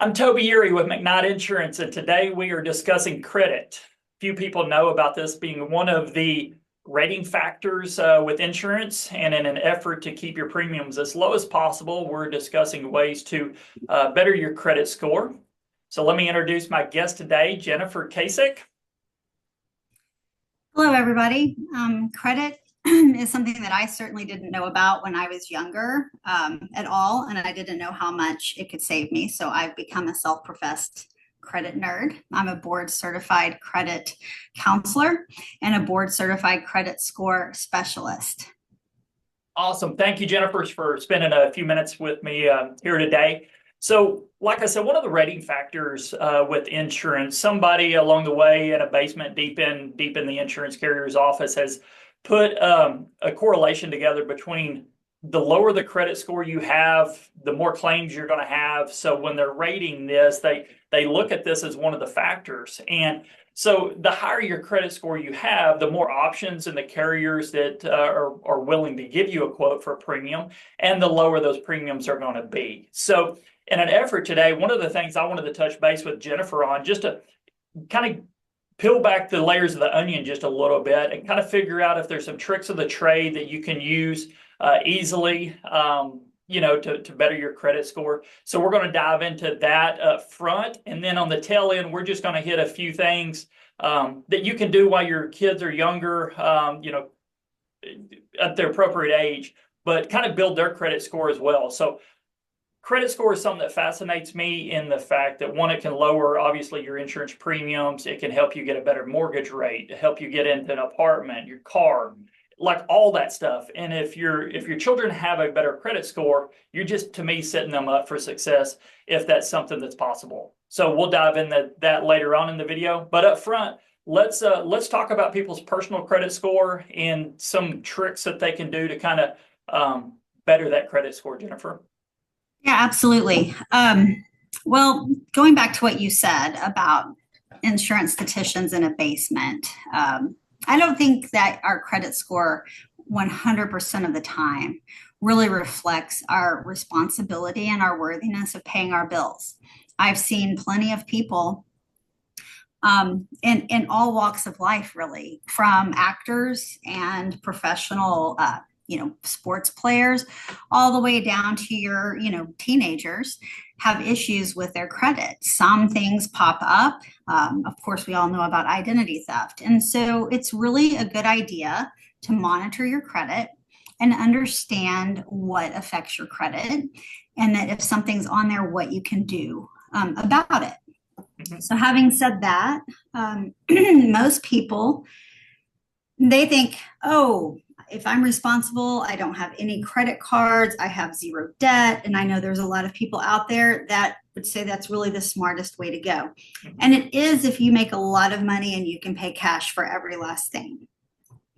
I'm Toby Erie with McKnight Insurance, and today we are discussing credit. Few people know about this being one of the rating factors with insurance, and in an effort to keep your premiums as low as possible, we're discussing ways to better your credit score. So let me introduce my guest today, Jennifer Kasick. Hello, everybody. Credit is something that I certainly didn't know about when I was younger at all, and I didn't know how much it could save me. So I've become a self-professed credit nerd. I'm a board certified credit counselor and a board certified credit score specialist. Awesome. Thank you, Jennifer, for spending a few minutes with me here today. So, like I said, one of the rating factors with insurance, somebody along the way in a basement deep in the insurance carrier's office has put a correlation together between the lower the credit score you have, the more claims you're going to have. So when they're rating this, they look at this as one of the factors. And so the higher your credit score you have, the more options and the carriers that are willing to give you a quote for a premium, and the lower those premiums are going to be. So in an effort today, one of the things I wanted to touch base with Jennifer on, just to kind of peel back the layers of the onion just a little bit and kind of figure out if there's some tricks of the trade that you can use easily, to better your credit score. So we're going to dive into that up front. And then on the tail end, we're just going to hit a few things that you can do while your kids are younger, at their appropriate age, but kind of build their credit score as well. So credit score is something that fascinates me in the fact that, one, it can lower, obviously, your insurance premiums. It can help you get a better mortgage rate, to help you get into an apartment, your car, like all that stuff. And if your children have a better credit score, you're just, to me, setting them up for success if that's something that's possible. So we'll dive into that later on in the video. But up front, let's talk about people's personal credit score and some tricks that they can do to kind of better that credit score, Jennifer. Yeah, absolutely. Well, going back to what you said about insurance statisticians in a basement, I don't think that our credit score 100% of the time really reflects our responsibility and our worthiness of paying our bills. I've seen plenty of people in all walks of life, really, from actors and professional sports players, all the way down to your, teenagers, have issues with their credit. Some things pop up. Of course, we all know about identity theft. And so it's really a good idea to monitor your credit and understand what affects your credit, and that if something's on there, what you can do about it. Mm-hmm. So having said that, most people, they think, oh, if I'm responsible, I don't have any credit cards, I have zero debt. And I know there's a lot of people out there that would say that's really the smartest way to go. And it is if you make a lot of money and you can pay cash for every last thing.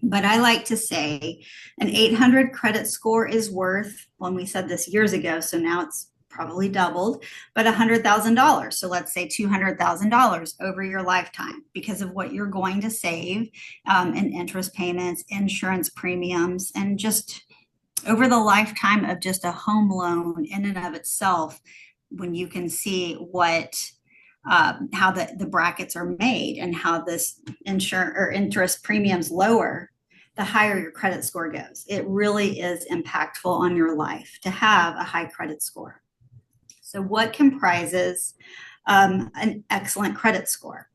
But I like to say an 800 credit score is worth, when we said this years ago, so now it's probably doubled, but $100,000. So let's say $200,000 over your lifetime because of what you're going to save in interest payments, insurance premiums, and just over the lifetime of just a home loan in and of itself, when you can see how the brackets are made and how this interest premiums lower, the higher your credit score goes. It really is impactful on your life to have a high credit score. So what comprises an excellent credit score?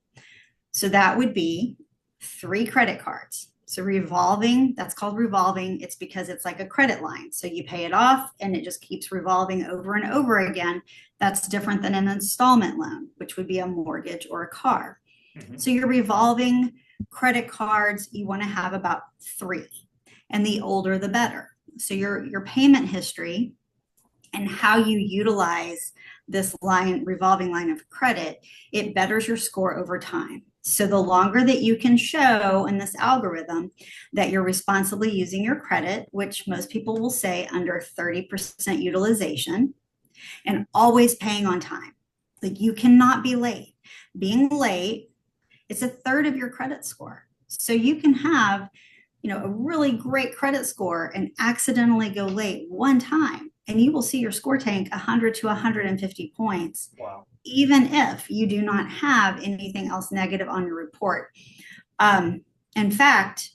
So that would be 3 credit cards. So revolving, that's called revolving. It's because it's like a credit line. So you pay it off and it just keeps revolving over and over again. That's different than an installment loan, which would be a mortgage or a car. Mm-hmm. So your revolving credit cards, you want to have about 3, and the older, the better. So your payment history and how you utilize this revolving line of credit, it betters your score over time. So the longer that you can show in this algorithm that you're responsibly using your credit, which most people will say under 30% utilization, and always paying on time. Like, you cannot be late. Being late, it's a third of your credit score. So you can have, a really great credit score and accidentally go late one time, and you will see your score tank 100 to 150 points, Wow. even if you do not have anything else negative on your report. In fact,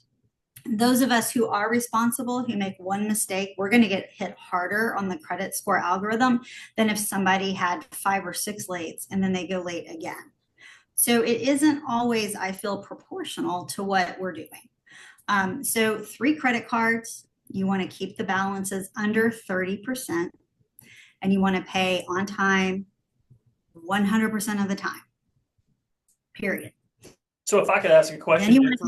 those of us who are responsible, who make one mistake, we're going to get hit harder on the credit score algorithm than if somebody had 5 or 6 lates and then they go late again. So it isn't always, I feel, proportional to what we're doing. So 3 credit cards, you want to keep the balances under 30%, and you want to pay on time 100% of the time, period. So if I could ask a Then question, you want to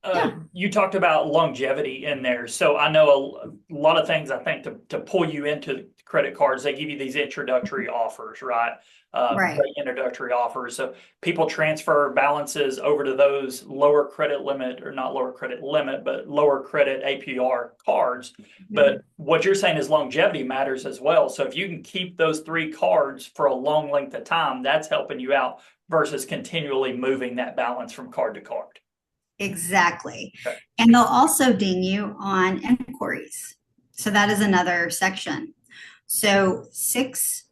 Jennifer, you talked about longevity in there. So I know a lot of things, I think, to pull you into credit cards, they give you these introductory offers, right? Right. Great introductory offers. So people transfer balances over to those lower credit limit, or not lower credit limit, but lower credit APR cards. But what you're saying is longevity matters as well. So if you can keep those 3 cards for a long length of time, that's helping you out versus continually moving that balance from card to card. Exactly. Okay. And they'll also ding you on inquiries. So that is another section. So in 6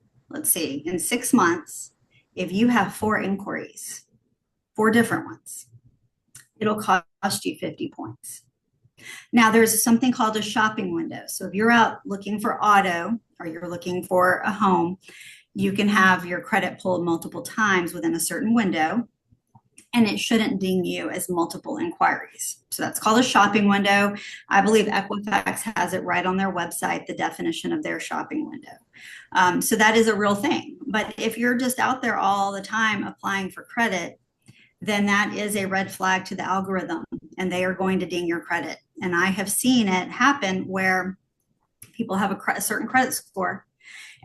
months, if you have 4 inquiries, 4 different ones, it'll cost you 50 points. Now there's something called a shopping window. So if you're out looking for auto or you're looking for a home, you can have your credit pulled multiple times within a certain window, and it shouldn't ding you as multiple inquiries. So that's called a shopping window. I believe Equifax has it right on their website, the definition of their shopping window. So that is a real thing. But if you're just out there all the time applying for credit, then that is a red flag to the algorithm, and they are going to ding your credit. And I have seen it happen where people have a certain credit score,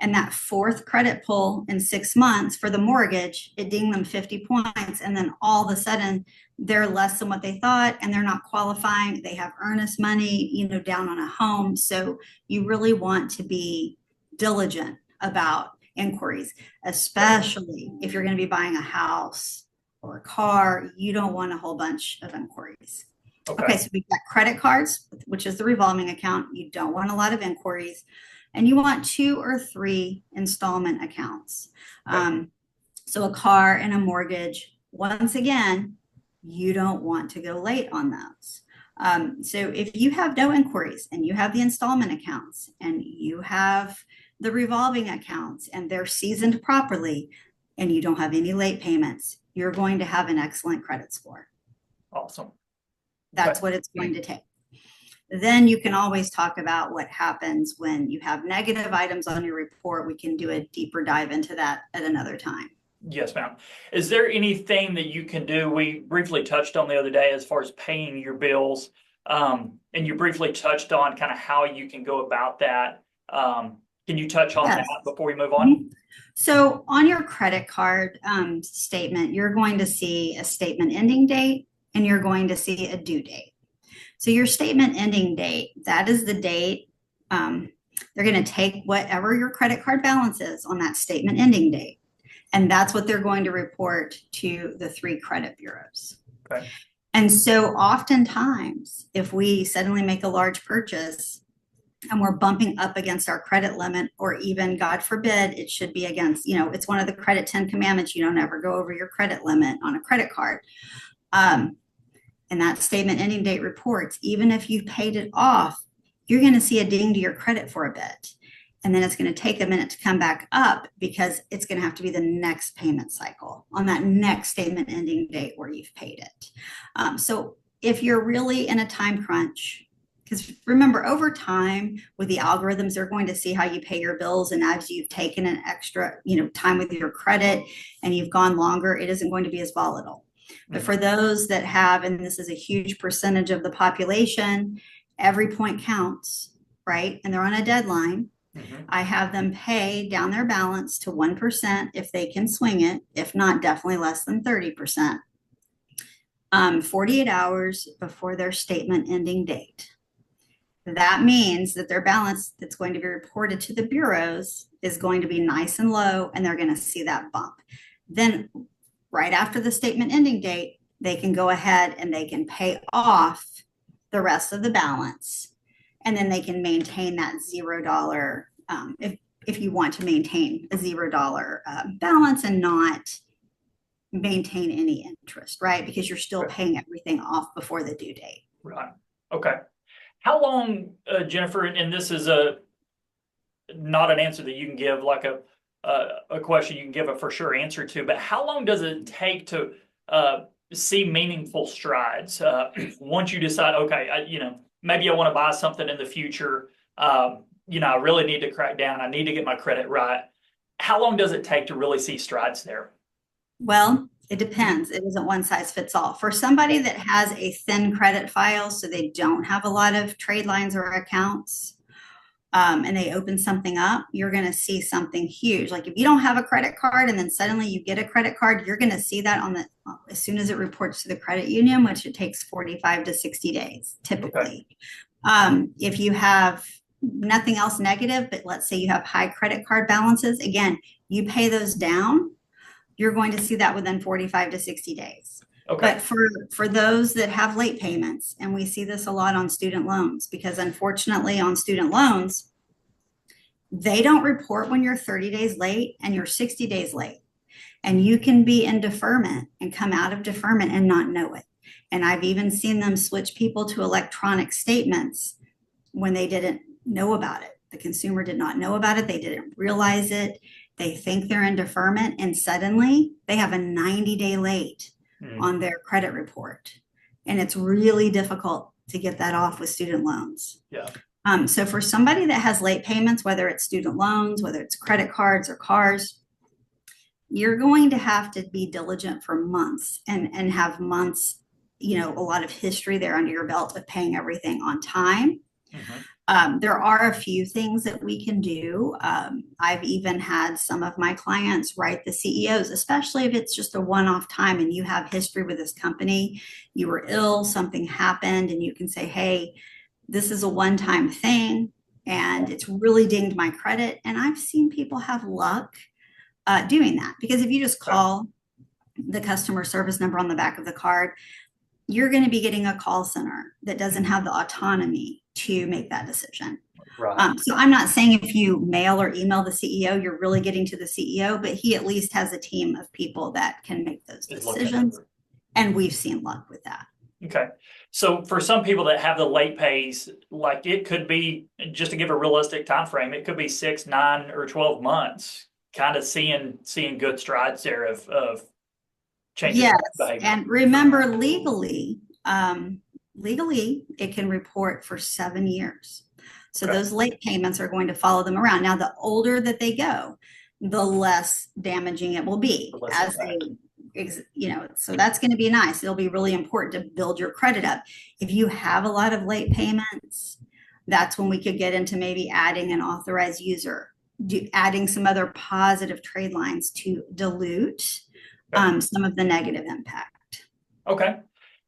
and that 4th credit pull in 6 months for the mortgage, it dinged them 50 points. And then all of a sudden they're less than what they thought, and they're not qualifying. They have earnest money, down on a home. So you really want to be diligent about inquiries, especially if you're going to be buying a house or a car. You don't want a whole bunch of inquiries. Okay, so we've got credit cards, which is the revolving account. You don't want a lot of inquiries. And you want 2 or 3 installment accounts. So a car and a mortgage, once again, you don't want to go late on those. So if you have no inquiries and you have the installment accounts and you have the revolving accounts and they're seasoned properly and you don't have any late payments, you're going to have an excellent credit score. Awesome. That's what it's going to take. Then you can always talk about what happens when you have negative items on your report. We can do a deeper dive into that at another time. Yes, ma'am. Is there anything that you can do? We briefly touched on the other day as far as paying your bills, and you briefly touched on kind of how you can go about that. Can you touch on that before we move on? So on your credit card statement, you're going to see a statement ending date and you're going to see a due date. So your statement ending date, that is the date. They're going to take whatever your credit card balance is on that statement ending date. And that's what they're going to report to the 3 credit bureaus. Okay. And so oftentimes, if we suddenly make a large purchase and we're bumping up against our credit limit, or even, God forbid, it should be against, it's one of the credit 10 commandments, you don't ever go over your credit limit on a credit card. And that statement ending date reports, even if you've paid it off, you're going to see a ding to your credit for a bit. And then it's going to take a minute to come back up because it's going to have to be the next payment cycle on that next statement ending date where you've paid it. So if you're really in a time crunch, because remember, over time with the algorithms, they're going to see how you pay your bills. And as you've taken an extra, time with your credit and you've gone longer, it isn't going to be as volatile. But for those that have, and this is a huge percentage of the population, every point counts, right? And they're on a deadline. I have them pay down their balance to 1% if they can swing it. If not, definitely less than 30%. 48 hours before their statement ending date. That means that their balance that's going to be reported to the bureaus is going to be nice and low, and they're going to see that bump. Then right after the statement ending date, they can go ahead and they can pay off the rest of the balance. And then they can maintain that $0 if you want to maintain a $0 balance and not maintain any interest, right? Because you're still paying everything off before the due date. Right. Okay. How long, Jennifer, and this is not an answer that you can give, like a question you can give a for sure answer to, but how long does it take to see meaningful strides once you decide, okay, maybe I want to buy something in the future, I really need to crack down, I need to get my credit right. How long does it take to really see strides there? Well, it depends. It isn't one size fits all. For somebody that has a thin credit file, so they don't have a lot of trade lines or accounts, and they open something up, you're going to see something huge. Like if you don't have a credit card and then suddenly you get a credit card, you're going to see that as soon as it reports to the credit union, which it takes 45 to 60 days typically. Okay. If you have nothing else negative, but let's say you have high credit card balances, again, you pay those down, you're going to see that within 45 to 60 days. Okay. But for those that have late payments, and we see this a lot on student loans, because unfortunately on student loans, they don't report when you're 30 days late and you're 60 days late. And you can be in deferment and come out of deferment and not know it. And I've even seen them switch people to electronic statements when they didn't know about it. The consumer did not know about it. They didn't realize it. They think they're in deferment, and suddenly they have a 90-day late on their credit report. And it's really difficult to get that off with student loans. Yeah. So for somebody that has late payments, whether it's student loans, whether it's credit cards or cars, you're going to have to be diligent for months and have months, a lot of history there under your belt of paying everything on time. Mm-hmm. There are a few things that we can do. I've even had some of my clients write the CEOs, especially if it's just a one-off time and you have history with this company, you were ill, something happened, and you can say, hey, this is a one-time thing and it's really dinged my credit. And I've seen people have luck doing that, because if you just call the customer service number on the back of the card, you're going to be getting a call center that doesn't have the autonomy to make that decision. Right. So I'm not saying if you mail or email the CEO, you're really getting to the CEO, but he at least has a team of people that can make those decisions. And we've seen luck with that. Okay. So for some people that have the late pays, like it could be, just to give a realistic time frame, it could be 6, 9, or 12 months, kind of seeing good strides there of changes. Yes. Behavior. And remember, legally, it can report for 7 years. So those late payments are going to follow them around. Now, the older that they go, the less damaging it will be as they, so that's going to be nice. It'll be really important to build your credit up. If you have a lot of late payments, that's when we could get into maybe adding an authorized user, adding some other positive trade lines to dilute some of the negative impact. Okay.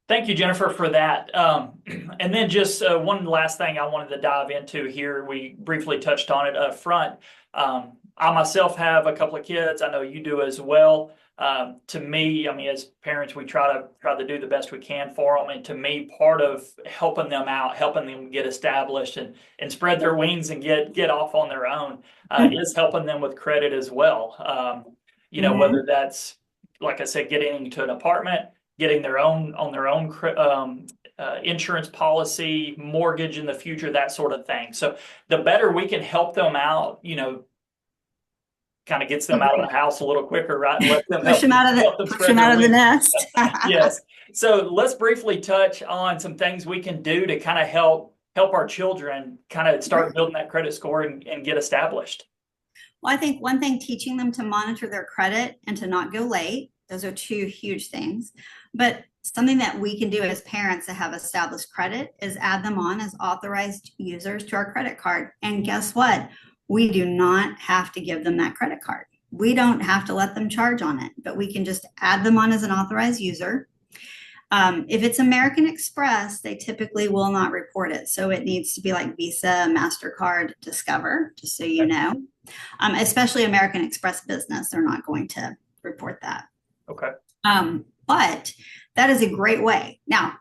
Thank you, Jennifer, for that. And then just one last thing I wanted to dive into here. We briefly touched on it up front. I myself have a couple of kids. I know you do as well. To me, I mean, as parents, we try to do the best we can for them. And to me, part of helping them out, helping them get established and spread their wings and get off on their own is helping them with credit as well. Whether that's, like I said, getting into an apartment, getting their own insurance policy, mortgage in the future, that sort of thing. So the better we can help them out, kind of gets them out of the house a little quicker, right? Let them push them out of the nest. Yes. So let's briefly touch on some things we can do to kind of help our children kind of start building that credit score and get established. Well, I think one thing, teaching them to monitor their credit and to not go late. Those are two huge things. But something that we can do as parents that have established credit is add them on as authorized users to our credit card. And guess what? We do not have to give them that credit card. We don't have to let them charge on it, but we can just add them on as an authorized user. If it's American Express, they typically will not report it. So it needs to be like Visa, MasterCard, Discover, just so you know. Especially American Express Business, they're not going to report that. Okay. But that is a great way. Now,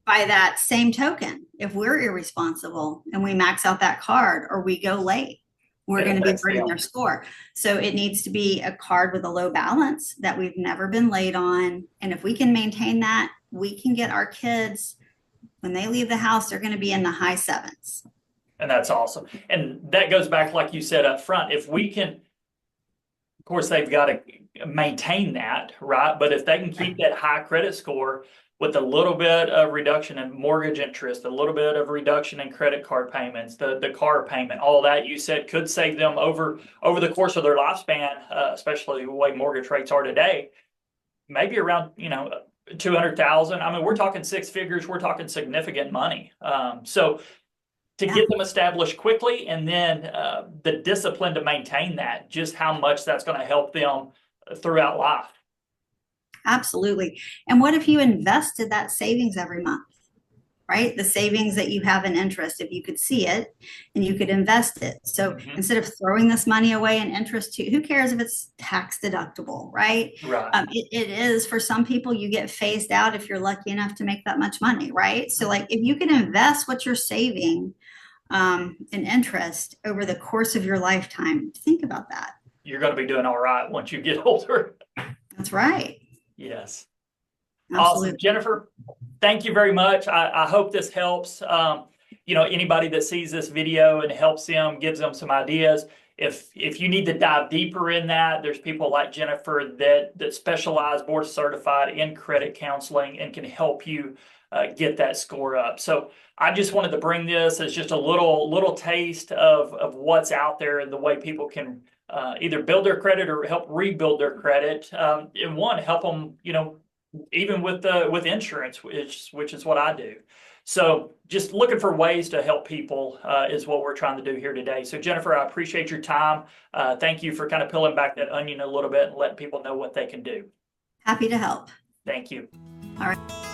by that same token, if we're irresponsible and we max out that card or we go late, we're It going to be affects hurting them. their score. So it needs to be a card with a low balance that we've never been late on. And if we can maintain that, we can get our kids, when they leave the house, they're going to be in the high sevens. And that's awesome. And that goes back, like you said up front, if we can, of course, they've got to maintain that, right? But if they can keep that high credit score with a little bit of reduction in mortgage interest, a little bit of reduction in credit card payments, the car payment, all that you said could save them over the course of their lifespan, especially the way mortgage rates are today, maybe around, 200,000. I mean, we're talking six figures, we're talking significant money. So to get them established quickly, and then the discipline to maintain that, just how much that's going to help them throughout life. Absolutely. And what if you invested that savings every month, right? The savings that you have in interest, if you could see it and you could invest it. So instead of throwing this money away in interest, who cares if it's tax deductible, right? Right. It is for some people. You get phased out if you're lucky enough to make that much money, right? So like if you can invest what you're saving in interest over the course of your lifetime, think about that. You're going to be doing all right once you get older. That's right. Yes. Absolutely. Awesome. Jennifer, thank you very much. I hope this helps. Anybody that sees this video and helps them, gives them some ideas. If you need to dive deeper in that, there's people like Jennifer that specialize, board certified in credit counseling, and can help you get that score up. So I just wanted to bring this as just a little taste of what's out there and the way people can either build their credit or help rebuild their credit. And one, help them, even with insurance, which is what I do. So just looking for ways to help people is what we're trying to do here today. So Jennifer, I appreciate your time. Thank you for kind of peeling back that onion a little bit and letting people know what they can do. Happy to help. Thank you. All right.